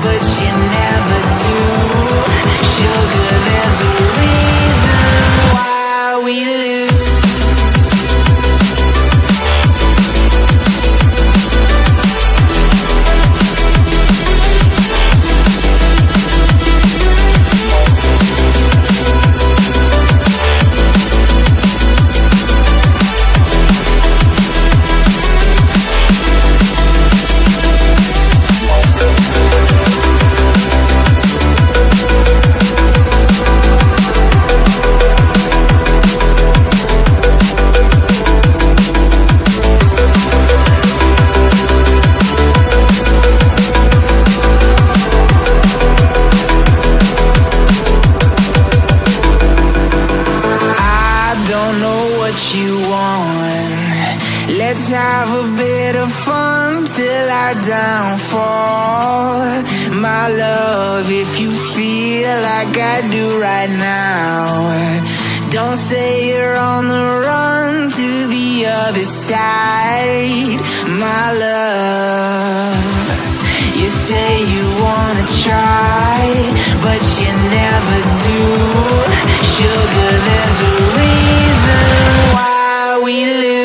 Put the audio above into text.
but you never do. Sugar, there's a reason why we lose. Let's have a bit of fun till our downfall. My love, if you feel like I do right now, don't say you're on the run to the other side. My love, you say you wanna try, but you never do. Sugar, there's a reason why we live.